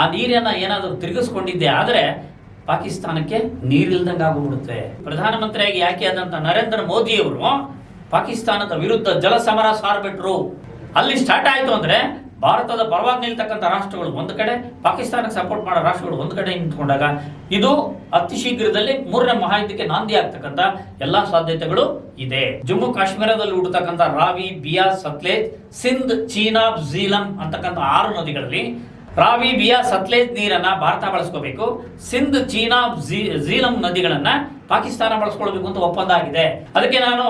ಆ ನೀರನ್ನ ಏನಾದರೂ ತಿರುಗಿಸ್ಕೊಂಡಿದ್ದೆ ಆದರೆ ಪಾಕಿಸ್ತಾನಕ್ಕೆ ನೀರಿಲ್ದಂಗೆ ಆಗೋಗ್ಬಿಡುತ್ತೆ. ಪ್ರಧಾನಮಂತ್ರಿಯಾಗಿ ಯಾಕೆ ಆದಂತ ನರೇಂದ್ರ ಮೋದಿಯವರು ಪಾಕಿಸ್ತಾನದ ವಿರುದ್ಧ ಜಲ ಸಮರ ಸಾರ್ಬಿಟ್ರು. ಅಲ್ಲಿ ಸ್ಟಾರ್ಟ್ ಆಯ್ತು ಅಂದ್ರೆ ಭಾರತದ ಪರವಾಗಿ ನಿಲ್ತಕ್ಕಂಥ ರಾಷ್ಟ್ರಗಳು ಒಂದು ಕಡೆ, ಪಾಕಿಸ್ತಾನಕ್ಕೆ ಸಪೋರ್ಟ್ ಮಾಡೋ ರಾಷ್ಟ್ರಗಳು ಒಂದು ಕಡೆ ನಿಂತ್ಕೊಂಡಾಗ ಇದು ಅತಿ ಶೀಘ್ರದಲ್ಲಿ 3ನೇ ಮಹಾಯುದ್ಧಕ್ಕೆ ನಾಂದಿ ಆಗ್ತಕ್ಕಂಥ ಎಲ್ಲಾ ಸಾಧ್ಯತೆಗಳು ಇದೆ. ಜಮ್ಮು ಕಾಶ್ಮೀರದಲ್ಲಿ ಹುಟ್ಟತಕ್ಕಂಥ ರಾವಿ, ಬಿಯಾಸ್, ಸತ್ಲೇಜ್, ಸಿಂಧ್, ಚೀನಾಬ್, ಝೀಲಂ ಅಂತಕ್ಕಂಥ 6 ನದಿಗಳಲ್ಲಿ ರಾವಿ, ಬಿಯಾಸ್, ಸತ್ಲೇಜ್ ನೀರನ್ನ ಭಾರತ ಬಳಸ್ಕೋಬೇಕು. ಸಿಂಧ್, ಚೀನಾಬ್, ಝೀಲಂ ನದಿಗಳನ್ನ ಪಾಕಿಸ್ತಾನ ಬಳಸ್ಕೊಳ್ಬೇಕು ಅಂತ ಒಪ್ಪಂದ ಆಗಿದೆ. ಅದಕ್ಕೆ ನಾನು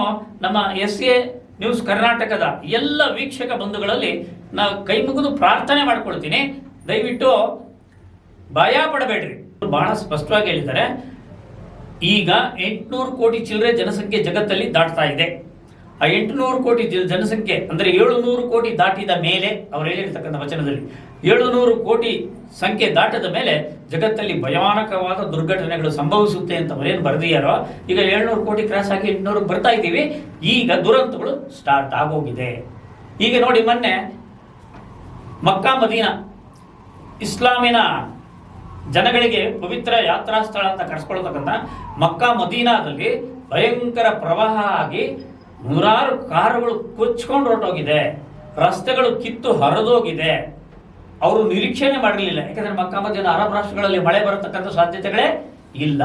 ನಮ್ಮ SA ನ್ಯೂಸ್ ಕರ್ನಾಟಕದ ಎಲ್ಲ ವೀಕ್ಷಕ ಬಂಧುಗಳಲ್ಲಿ ನಾವು ಕೈ ಮುಗಿದು ಪ್ರಾರ್ಥನೆ ಮಾಡ್ಕೊಳ್ತೀನಿ, ದಯವಿಟ್ಟು ಭಯ ಪಡಬೇಡ್ರಿ. ಬಹಳ ಸ್ಪಷ್ಟವಾಗಿ ಹೇಳಿದ್ದಾರೆ. ಈಗ 800 ಕೋಟಿ ಚಿಲ್ಲರೆ ಜನಸಂಖ್ಯೆ ಜಗತ್ತಲ್ಲಿ ದಾಟ್ತಾ ಇದೆ. ಆ 800 ಕೋಟಿ ಜನಸಂಖ್ಯೆ ಅಂದ್ರೆ 700 ಕೋಟಿ ದಾಟಿದ ಮೇಲೆ, ಅವರು ಹೇಳಿರ್ತಕ್ಕಂಥ ವಚನದಲ್ಲಿ 700 ಕೋಟಿ ಸಂಖ್ಯೆ ದಾಟದ ಮೇಲೆ ಜಗತ್ತಲ್ಲಿ ಭಯಾನಕವಾದ ದುರ್ಘಟನೆಗಳು ಸಂಭವಿಸುತ್ತೆ ಅಂತ ಅವರೇನು ಬರೆದಿಯಾರೋ, ಈಗ 700 ಕೋಟಿ ಕ್ರಾಸ್ ಆಗಿ 800 ಬರ್ತಾ ಇದ್ದೀವಿ. ಈಗ ದುರಂತಗಳು ಸ್ಟಾರ್ಟ್ ಆಗೋಗಿದೆ. ಈಗ ನೋಡಿ, ಮೊನ್ನೆ ಮಕ್ಕಾ ಮದೀನಾ ಇಸ್ಲಾಮಿನ ಜನಗಳಿಗೆ ಪವಿತ್ರ ಯಾತ್ರಾ ಸ್ಥಳ ಅಂತ ಕರೆಸ್ಕೊಳ್ತಕ್ಕಂಥ ಮಕ್ಕಾ ಮದೀನಾದಲ್ಲಿ ಭಯಂಕರ ಪ್ರವಾಹ ಆಗಿ 100 ಕಾರುಗಳು ಕೊಚ್ಕೊಂಡು ಹೊರಟೋಗಿದೆ, ರಸ್ತೆಗಳು ಕಿತ್ತು ಹರಿದೋಗಿದೆ. ಅವರು ನಿರೀಕ್ಷೆನೆ ಮಾಡಿರಲಿಲ್ಲ. ಯಾಕಂದ್ರೆ ಮಕ್ಕಾ ಮದೀನಾ ಅರಬ್ ರಾಷ್ಟ್ರಗಳಲ್ಲಿ ಮಳೆ ಬರತಕ್ಕಂಥ ಸಾಧ್ಯತೆಗಳೇ ಇಲ್ಲ.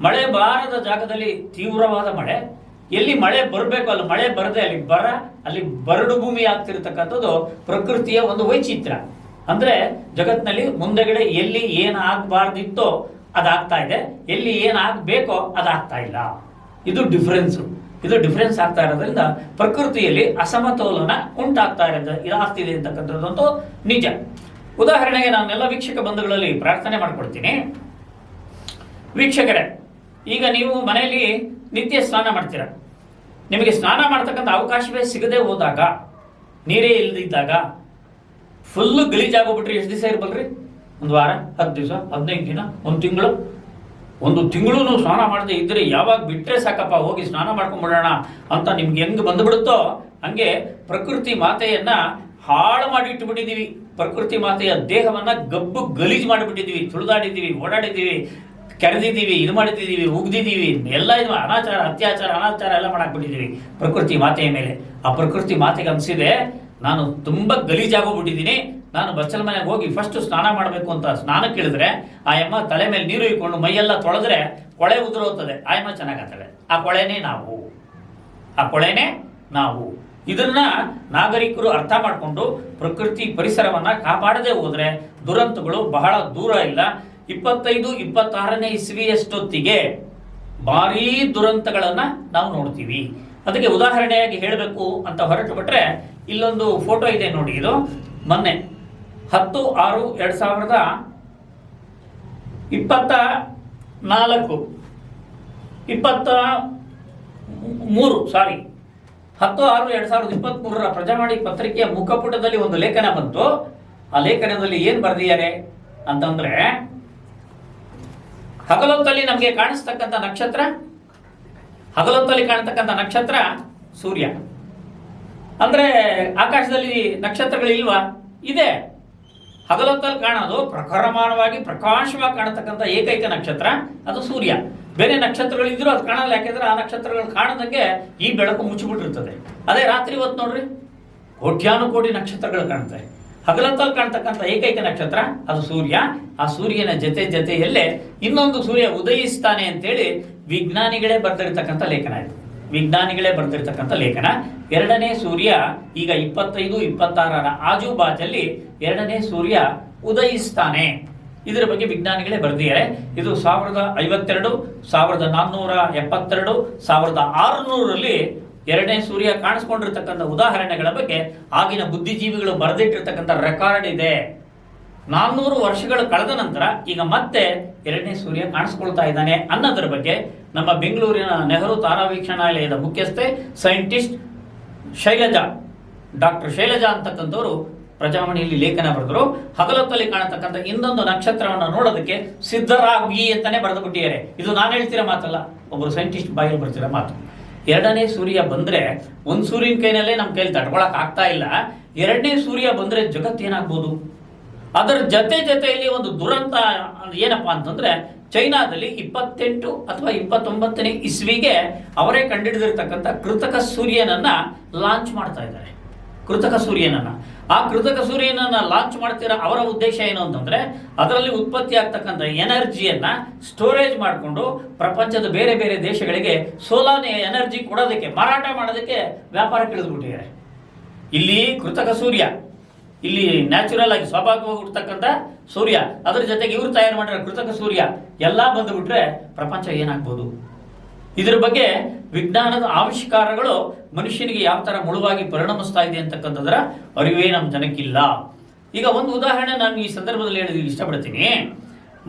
ಮಳೆ ಬಾರದ ಜಾಗದಲ್ಲಿ ತೀವ್ರವಾದ ಮಳೆ, ಎಲ್ಲಿ ಮಳೆ ಬರಬೇಕು ಅಲ್ಲಿ ಮಳೆ ಬರದೆ ಅಲ್ಲಿ ಬರಡು ಭೂಮಿ ಆಗ್ತಿರ್ತಕ್ಕಂಥದ್ದು ಪ್ರಕೃತಿಯ ಒಂದು ವೈಚಿತ್ರ್ಯ. ಅಂದ್ರೆ ಜಗತ್ತಿನಲ್ಲಿ ಮುಂದೆಗಡೆ ಎಲ್ಲಿ ಏನಾಗಬಾರ್ದಿತ್ತೋ ಅದಾಗ್ತಾ ಇದೆ, ಎಲ್ಲಿ ಏನಾಗಬೇಕೋ ಅದಾಗ್ತಾ ಇಲ್ಲ. ಇದು ಡಿಫರೆನ್ಸ್ ಆಗ್ತಾ ಇರೋದ್ರಿಂದ ಪ್ರಕೃತಿಯಲ್ಲಿ ಅಸಮತೋಲನ ಉಂಟಾಗ್ತಾ ಇದಾಗ್ತಿದೆ ಅಂತಕ್ಕಂಥದ್ದು ನಿಜ. ಉದಾಹರಣೆಗೆ ನಾನೆಲ್ಲ ವೀಕ್ಷಕ ಬಂಧುಗಳಲ್ಲಿ ಪ್ರಾರ್ಥನೆ ಮಾಡ್ಕೊಡ್ತೀನಿ. ವೀಕ್ಷಕರೇ, ಈಗ ನೀವು ಮನೆಯಲ್ಲಿ ನಿತ್ಯ ಸ್ನಾನ ಮಾಡ್ತೀರ. ನಿಮಗೆ ಸ್ನಾನ ಮಾಡ್ತಕ್ಕಂಥ ಅವಕಾಶವೇ ಸಿಗದೆ ಹೋದಾಗ, ನೀರೇ ಇಲ್ಲದಿದ್ದಾಗ ಫುಲ್ಲು ಗಲೀಜಾಗೋಗ್ಬಿಟ್ರಿ ಎಷ್ಟು ದಿವಸ ಇರ್ಬಲ್ರಿ? 1 ವಾರ, 10 ದಿವಸ, 15 ದಿನ, 1 ತಿಂಗಳು ಸ್ನಾನ ಮಾಡದೆ ಇದ್ರೆ ಯಾವಾಗ ಬಿಟ್ರೆ ಸಾಕಪ್ಪ ಹೋಗಿ ಸ್ನಾನ ಮಾಡ್ಕೊಂಡ್ಬಿಡೋಣ ಅಂತ ನಿಮ್ಗೆ ಹೆಂಗ್ ಬಂದ್ಬಿಡುತ್ತೋ ಹಂಗೆ ಪ್ರಕೃತಿ ಮಾತೆಯನ್ನ ಹಾಳು ಮಾಡಿ ಇಟ್ಟುಬಿಟ್ಟಿದೀವಿ. ಪ್ರಕೃತಿ ಮಾತೆಯ ದೇಹವನ್ನ ಗಲೀಜು ಮಾಡಿಬಿಟ್ಟಿದೀವಿ, ತುಳಿದಾಡಿದ್ದೀವಿ, ಓಡಾಡಿದ್ದೀವಿ, ಕೆರೆದಿದ್ದೀವಿ, ಇದು ಮಾಡಿದ್ದೀವಿ, ಉಗ್ದಿದ್ದೀವಿ, ಎಲ್ಲ ಇದು ಅನಾಚಾರ, ಅತ್ಯಾಚಾರ, ಅನಾಚಾರ ಎಲ್ಲ ಮಾಡಾಕ್ಬಿಟ್ಟಿದ್ದೀವಿ ಪ್ರಕೃತಿ ಮಾತೆಯ ಮೇಲೆ. ಆ ಪ್ರಕೃತಿ ಮಾತೆಗೆ ಅನ್ಸಿದೆ, ನಾನು ತುಂಬಾ ಗಲೀಜಾಗೋಗ್ಬಿಟ್ಟಿದ್ದೀನಿ, ನಾನು ಬಚ್ಚಲ ಮನೆಗೆ ಹೋಗಿ ಫಸ್ಟ್ ಸ್ನಾನ ಮಾಡಬೇಕು ಅಂತ ಸ್ನಾನಕ್ಕೆ ಇಳಿದ್ರೆ ಆ ಯಮ್ಮ ತಲೆ ಮೇಲೆ ನೀರು ಇಟ್ಕೊಂಡು ಮೈಯೆಲ್ಲ ತೊಳೆದ್ರೆ ಕೊಳೆ ಉದುರೋಗ್ತದೆ. ಆ ಯಮ್ಮ ಚೆನ್ನಾಗಾಗ್ತದೆ. ಆ ಕೊಳೆನೇ ನಾವು. ಇದನ್ನ ನಾಗರಿಕರು ಅರ್ಥ ಮಾಡಿಕೊಂಡು ಪ್ರಕೃತಿ ಪರಿಸರವನ್ನ ಕಾಪಾಡದೆ ಹೋದ್ರೆ ದುರಂತಗಳು ಬಹಳ ದೂರ ಇಲ್ಲ. 25-26ನೇ ಇಸ್ವಿಯಷ್ಟೊತ್ತಿಗೆ ಭಾರೀ ದುರಂತಗಳನ್ನ ನಾವು ನೋಡ್ತೀವಿ. ಅದಕ್ಕೆ ಉದಾಹರಣೆಯಾಗಿ ಹೇಳಬೇಕು ಅಂತ ಹೊರಟು ಬಿಟ್ರೆ ಇಲ್ಲೊಂದು ಫೋಟೋ ಇದೆ ನೋಡಿ. ಇದು ಮೊನ್ನೆ 10/6/2023 ಪ್ರಜಾವಾಣಿ ಪತ್ರಿಕೆಯ ಮುಖಪುಟದಲ್ಲಿ ಒಂದು ಲೇಖನ ಬಂತು. ಆ ಲೇಖನದಲ್ಲಿ ಏನ್ ಬರೆದಿದ್ದಾರೆ ಅಂತಂದ್ರೆ, ಹಗಲೊತ್ತಲ್ಲಿ ನಮಗೆ ಕಾಣಿಸ್ತಕ್ಕಂಥ ನಕ್ಷತ್ರ ಸೂರ್ಯ. ಅಂದ್ರೆ ಆಕಾಶದಲ್ಲಿ ನಕ್ಷತ್ರಗಳು ಇಲ್ವಾ? ಇದೆ. ಹಗಲೊತ್ತಲ್ಲಿ ಕಾಣೋದು ಪ್ರಖರಮಾನವಾಗಿ ಪ್ರಕಾಶವಾಗಿ ಕಾಣತಕ್ಕಂಥ ಏಕೈಕ ನಕ್ಷತ್ರ ಅದು ಸೂರ್ಯ. ಬೇರೆ ನಕ್ಷತ್ರಗಳು ಇದ್ರೂ ಅದು ಕಾಣಲ್ಲ. ಯಾಕೆಂದ್ರೆ ಆ ನಕ್ಷತ್ರಗಳು ಕಾಣದಂಗೆ ಈ ಬೆಳಕು ಮುಚ್ಚಿಬಿಟ್ಟಿರ್ತದೆ. ಅದೇ ರಾತ್ರಿ ಹೊತ್ತು ನೋಡ್ರಿ, ಕೋಟ್ಯಾನುಕೋಟಿ ನಕ್ಷತ್ರಗಳು ಕಾಣ್ತವೆ. ಹಗಲೊತ್ತಲ್ಲಿ ಕಾಣ್ತಕ್ಕಂಥ ಏಕೈಕ ನಕ್ಷತ್ರ ಅದು ಸೂರ್ಯ. ಆ ಸೂರ್ಯನ ಜೊತೆಯಲ್ಲೇ ಇನ್ನೊಂದು ಸೂರ್ಯ ಉದಯಿಸ್ತಾನೆ ಅಂತೇಳಿ ವಿಜ್ಞಾನಿಗಳೇ ಬರೆದಿರ್ತಕ್ಕಂಥ ಲೇಖನ ಇದು. ಎರಡನೇ ಸೂರ್ಯ ಈಗ 25-26ರ ಆಜುಬಾಜಲ್ಲಿ ಎರಡನೇ ಸೂರ್ಯ ಉದಯಿಸ್ತಾನೆ. ಇದರ ಬಗ್ಗೆ ವಿಜ್ಞಾನಿಗಳೇ ಬರೆದಿದ್ದಾರೆ. ಇದು 1052, 1472, 1600ರಲ್ಲಿ ಎರಡನೇ ಸೂರ್ಯ ಕಾಣಿಸ್ಕೊಂಡಿರ್ತಕ್ಕಂಥ ಉದಾಹರಣೆಗಳ ಬಗ್ಗೆ ಆಗಿನ ಬುದ್ಧಿಜೀವಿಗಳು ಬರೆದಿಟ್ಟಿರ್ತಕ್ಕಂಥ ರೆಕಾರ್ಡ್ ಇದೆ. 400 ವರ್ಷಗಳು ಕಳೆದ ನಂತರ ಈಗ ಮತ್ತೆ ಎರಡನೇ ಸೂರ್ಯ ಕಾಣಿಸ್ಕೊಳ್ತಾ ಇದ್ದಾನೆ ಅನ್ನೋದ್ರ ಬಗ್ಗೆ ನಮ್ಮ ಬೆಂಗಳೂರಿನ ನೆಹರು ತಾರಾವೀಕ್ಷಣಾಲಯದ ಮುಖ್ಯಸ್ಥೆ ಸೈಂಟಿಸ್ಟ್ ಡಾಕ್ಟರ್ ಶೈಲಜಾ ಅಂತಕ್ಕಂಥವ್ರು ಪ್ರಜಾವಾಣಿಯಲ್ಲಿ ಲೇಖನ ಬರೆದರು. ಹಗಲೊತ್ತಲ್ಲಿ ಕಾಣತಕ್ಕಂಥ ಇನ್ನೊಂದು ನಕ್ಷತ್ರವನ್ನು ನೋಡೋದಕ್ಕೆ ಸಿದ್ಧರಾಗಿ ಅಂತಾನೆ ಬರೆದು ಬಿಟ್ಟಿದ್ದಾರೆ. ಇದು ನಾನು ಹೇಳ್ತಿರೋ ಮಾತಲ್ಲ, ಒಬ್ಬರು ಸೈಂಟಿಸ್ಟ್ ಬಾಯಲ್ಲಿ ಬರ್ತಿರೋ ಮಾತು. ಎರಡನೇ ಸೂರ್ಯ ಬಂದ್ರೆ ಒಂದು ಸೂರ್ಯನ ಕೈನಲ್ಲೇ ನಮ್ಮ ಕೈಲಿ ತಡ್ಕೊಳಕ್ ಆಗ್ತಾ ಇಲ್ಲ. ಎರಡನೇ ಸೂರ್ಯ ಬಂದ್ರೆ ಜಗತ್ತೇನಾಗ್ಬೋದು? ಅದರ ಜೊತೆಯಲ್ಲಿ ಒಂದು ದುರಂತ ಏನಪ್ಪಾ ಅಂತಂದ್ರೆ, ಚೈನಾದಲ್ಲಿ 28 ಅಥವಾ 29ನೇ ಇಸ್ವಿಗೆ ಅವರೇ ಕಂಡುಹಿಡಿದಿರ್ತಕ್ಕಂಥ ಕೃತಕ ಸೂರ್ಯನನ್ನ ಲಾಂಚ್ ಮಾಡ್ತಾ ಇದ್ದಾರೆ. ಕೃತಕ ಸೂರ್ಯನನ್ನ, ಆ ಕೃತಕ ಸೂರ್ಯನನ್ನ ಲಾಂಚ್ ಮಾಡ್ತಿರೋ ಅವರ ಉದ್ದೇಶ ಏನು ಅಂತಂದ್ರೆ, ಅದರಲ್ಲಿ ಉತ್ಪತ್ತಿ ಆಗ್ತಕ್ಕಂಥ ಎನರ್ಜಿಯನ್ನ ಸ್ಟೋರೇಜ್ ಮಾಡಿಕೊಂಡು ಪ್ರಪಂಚದ ಬೇರೆ ಬೇರೆ ದೇಶಗಳಿಗೆ ಸೋಲಾರ್ ಎನರ್ಜಿ ಕೊಡೋದಕ್ಕೆ, ಮಾರಾಟ ಮಾಡೋದಕ್ಕೆ ವ್ಯಾಪಾರಕ್ಕೆ ಇಳಿದ್ಬಿಟ್ಟಿದ್ದಾರೆ. ಇಲ್ಲಿ ಕೃತಕ ಸೂರ್ಯ, ಇಲ್ಲಿ ನ್ಯಾಚುರಲ್ ಆಗಿ ಸ್ವಾಭಾವಿಕವಾಗಿ ಹುಟ್ಟತಕ್ಕಂಥ ಸೂರ್ಯ, ಅದರ ಜೊತೆಗೆ ಇವರು ತಯಾರು ಮಾಡಿರೋ ಕೃತಕ ಸೂರ್ಯ ಎಲ್ಲ ಬಂದುಬಿಟ್ರೆ ಪ್ರಪಂಚ ಏನಾಗ್ಬೋದು? ಇದರ ಬಗ್ಗೆ ವಿಜ್ಞಾನದ ಆವಿಷ್ಕಾರಗಳು ಮನುಷ್ಯನಿಗೆ ಯಾವ ತರ ಮುಳುವಾಗಿ ಪರಿಣಮಿಸ್ತಾ ಇದೆ ಅಂತಕ್ಕಂಥದ್ರ ಅರಿವೇ ನಮ್ಮ ಜನಕ್ಕಿಲ್ಲ. ಈಗ ಒಂದು ಉದಾಹರಣೆ ನಾನು ಈ ಸಂದರ್ಭದಲ್ಲಿ ಹೇಳೋದಕ್ಕೆ ಇಷ್ಟಪಡ್ತೀನಿ.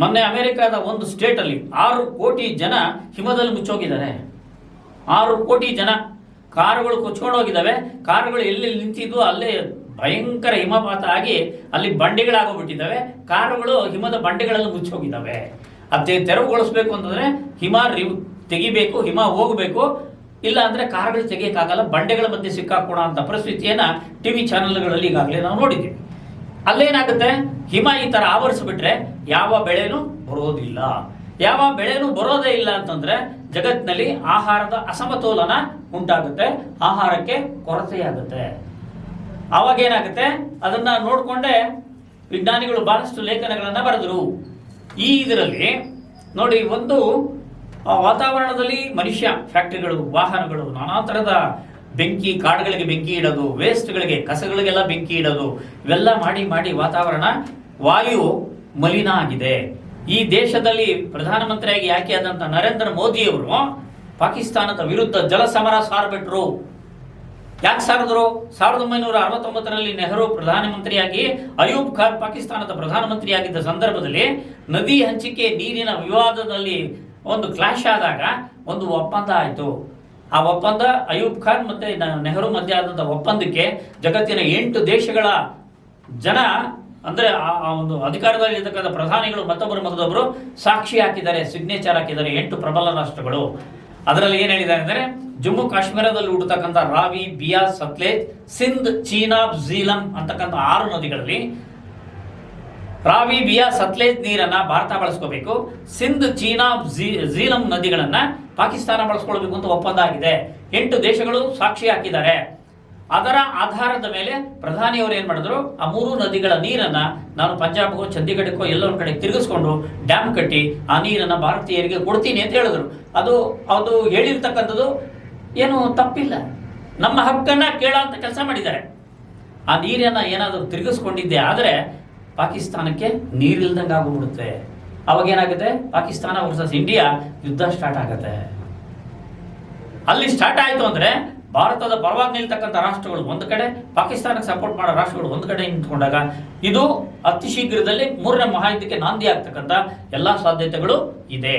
ಮೊನ್ನೆ ಅಮೆರಿಕದ ಒಂದು ಸ್ಟೇಟ್ ಅಲ್ಲಿ 6 ಕೋಟಿ ಜನ ಹಿಮದಲ್ಲಿ ಮುಚ್ಚೋಗಿದ್ದಾರೆ. 6 ಕೋಟಿ ಜನ ಕಾರುಗಳು ಕೊಚ್ಕೊಂಡು ಹೋಗಿದ್ದಾವೆ. ಕಾರುಗಳು ಎಲ್ಲೆಲ್ಲಿ ನಿಂತಿದ್ವು ಅಲ್ಲೇ ಭಯಂಕರ ಹಿಮಪಾತ ಆಗಿ ಅಲ್ಲಿ ಬಂಡೆಗಳಾಗೋಗ್ಬಿಟ್ಟಿದ್ದಾವೆ. ಕಾರುಗಳು ಹಿಮದ ಬಂಡೆಗಳಲ್ಲಿ ಮುಚ್ಚೋಗಿದ್ದಾವೆ. ಅದೇ ತೆರವುಗೊಳಿಸ್ಬೇಕು ಅಂತಂದ್ರೆ ಹಿಮ ತೆಗಿಬೇಕು, ಹಿಮ ಹೋಗಬೇಕು, ಇಲ್ಲ ಅಂದ್ರೆ ಕಾರುಗಳು ತೆಗಿಯಕ್ಕಾಗಲ್ಲ, ಬಂಡೆಗಳ ಮಧ್ಯೆ ಸಿಕ್ಕಾಕೋಣ ಅಂತ ಪರಿಸ್ಥಿತಿಯನ್ನ ಟಿವಿ ಚಾನೆಲ್ಗಳಲ್ಲಿ ಈಗಾಗಲೇ ನಾವು ನೋಡಿದ್ದೀವಿ. ಅಲ್ಲೇನಾಗುತ್ತೆ, ಹಿಮ ಈ ತರ ಆವರಿಸ್ಬಿಟ್ರೆ ಯಾವ ಬೆಳೆನೂ ಬರೋದಿಲ್ಲ. ಯಾವ ಬೆಳೆನೂ ಬರೋದೇ ಇಲ್ಲ ಅಂತಂದ್ರೆ ಜಗತ್ತಿನಲ್ಲಿ ಆಹಾರದ ಅಸಮತೋಲನ ಉಂಟಾಗುತ್ತೆ, ಆಹಾರಕ್ಕೆ ಕೊರತೆಯಾಗುತ್ತೆ. ಆವಾಗ ಏನಾಗುತ್ತೆ, ಅದನ್ನ ನೋಡ್ಕೊಂಡೆ ವಿಜ್ಞಾನಿಗಳು ಬಹಳಷ್ಟು ಲೇಖನಗಳನ್ನ ಬರೆದರು. ಈ ಇದರಲ್ಲಿ ನೋಡಿ, ಒಂದು ವಾತಾವರಣದಲ್ಲಿ ಮನುಷ್ಯ, ಫ್ಯಾಕ್ಟರಿಗಳು, ವಾಹನಗಳು, ನಾನಾ ತರದ ಬೆಂಕಿ, ಕಾಡುಗಳಿಗೆ ಬೆಂಕಿ ಇಡೋದು, ವೇಸ್ಟ್ಗಳಿಗೆ, ಕಸಗಳಿಗೆಲ್ಲ ಬೆಂಕಿ ಇಡೋದು, ಇವೆಲ್ಲ ಮಾಡಿ ವಾತಾವರಣ ವಾಯು ಮಲಿನ ಆಗಿದೆ. ಈ ದೇಶದಲ್ಲಿ ಪ್ರಧಾನಮಂತ್ರಿಯಾಗಿ ಆಯ್ಕೆ ಆದಂತ ನರೇಂದ್ರ ಮೋದಿ ಅವರು ಪಾಕಿಸ್ತಾನದ ವಿರುದ್ಧ ಜಲ ಸಮರ ಸಾರ್ಬಿಟ್ರು. ಯಾಕೆ ಸಾರಿದ್ರು? 1969ರಲ್ಲಿ ನೆಹರು ಪ್ರಧಾನಮಂತ್ರಿಯಾಗಿ ಅಯೂಬ್ ಖಾನ್ ಪಾಕಿಸ್ತಾನದ ಪ್ರಧಾನಮಂತ್ರಿಯಾಗಿದ್ದ ಸಂದರ್ಭದಲ್ಲಿ ನದಿ ಹಂಚಿಕೆ ನೀರಿನ ವಿವಾದದಲ್ಲಿ ಒಂದು ಕ್ಲಾಶ್ ಆದಾಗ ಒಂದು ಒಪ್ಪಂದ ಆಯಿತು. ಆ ಒಪ್ಪಂದ ಅಯೂಬ್ ಖಾನ್ ಮತ್ತೆ ನೆಹರು ಮಧ್ಯೆ ಆದಂತಹ ಒಪ್ಪಂದಕ್ಕೆ ಜಗತ್ತಿನ 8 ದೇಶಗಳ ಜನ, ಅಂದ್ರೆ ಆ ಒಂದು ಅಧಿಕಾರದಲ್ಲಿ ಇರತಕ್ಕಂಥ ಪ್ರಧಾನಿಗಳು ಮತ್ತೊಬ್ಬರು ಸಾಕ್ಷಿ ಹಾಕಿದ್ದಾರೆ, ಸಿಗ್ನೇಚರ್ ಹಾಕಿದ್ದಾರೆ. 8 ಪ್ರಬಲ ರಾಷ್ಟ್ರಗಳು. ಅದರಲ್ಲಿ ಏನ್ ಹೇಳಿದ್ದಾರೆ ಅಂದ್ರೆ, ಜಮ್ಮು ಕಾಶ್ಮೀರದಲ್ಲಿ ಹುಟ್ಟತಕ್ಕಂಥ ರಾವಿ, ಬಿಯಾಸ್, ಸತ್ಲೇಜ್, ಸಿಂಧ್, ಚೀನಾಬ್, ಝೀಲಂ ಅಂತಕ್ಕಂಥ 6 ನದಿಗಳಲ್ಲಿ ರಾವಿ, ಬಿಯಾಸ್, ಸತ್ಲೇಜ್ ನೀರನ್ನ ಭಾರತ ಬಳಸ್ಕೋಬೇಕು, ಸಿಂಧ್, ಚೀನಾಬ್, ಝೀಲಂ ನದಿಗಳನ್ನ ಪಾಕಿಸ್ತಾನ ಬಳಸ್ಕೊಳ್ಬೇಕು ಅಂತ ಒಪ್ಪಂದ ಆಗಿದೆ. 8 ದೇಶಗಳು ಸಾಕ್ಷಿ ಹಾಕಿದ್ದಾರೆ. ಅದರ ಆಧಾರದ ಮೇಲೆ ಪ್ರಧಾನಿಯವರು ಏನ್ ಮಾಡಿದ್ರು, ಆ 3 ನದಿಗಳ ನೀರನ್ನ ನಾನು ಪಂಜಾಬ್ಗೋ, ಚಂಡೀಗಢಕ್ಕೋ ಎಲ್ಲರ ಕಡೆ ತಿರುಗಿಸ್ಕೊಂಡು ಡ್ಯಾಮ್ ಕಟ್ಟಿ ಆ ನೀರನ್ನ ಭಾರತೀಯರಿಗೆ ಕೊಡ್ತೀನಿ ಅಂತ ಹೇಳಿದ್ರು. ಅದು ಹೇಳಿರ್ತಕ್ಕಂಥದ್ದು ಏನು ತಪ್ಪಿಲ್ಲ, ನಮ್ಮ ಹಕ್ಕನ್ನ ಕೇಳೋಂತ ಕೆಲಸ ಮಾಡಿದ್ದಾರೆ. ಆ ನೀರನ್ನ ಏನಾದರೂ ತಿರುಗಿಸ್ಕೊಂಡಿದ್ದೆ ಆದರೆ ಪಾಕಿಸ್ತಾನಕ್ಕೆ ನೀರಿಲ್ದಂಗೆ ಆಗೋಗ್ಬಿಡುತ್ತೆ. ಅವಾಗ ಏನಾಗುತ್ತೆ, ಪಾಕಿಸ್ತಾನ ವರ್ಸಸ್ ಇಂಡಿಯಾ ಯುದ್ಧ ಸ್ಟಾರ್ಟ್ ಆಗುತ್ತೆ. ಅಲ್ಲಿ ಸ್ಟಾರ್ಟ್ ಆಯ್ತು ಅಂದ್ರೆ ಭಾರತದ ಪರವಾಗಿ ನಿಲ್ತಕ್ಕಂಥ ರಾಷ್ಟ್ರಗಳು ಒಂದು ಕಡೆ, ಪಾಕಿಸ್ತಾನಕ್ಕೆ ಸಪೋರ್ಟ್ ಮಾಡೋ ರಾಷ್ಟ್ರಗಳು ಒಂದು ಕಡೆ ನಿಂತ್ಕೊಂಡಾಗ ಇದು ಅತಿ ಶೀಘ್ರದಲ್ಲಿ 3ನೇ ಮಹಾಯುದ್ಧಕ್ಕೆ ನಾಂದಿ ಆಗ್ತಕ್ಕಂಥ ಎಲ್ಲಾ ಸಾಧ್ಯತೆಗಳು ಇದೆ.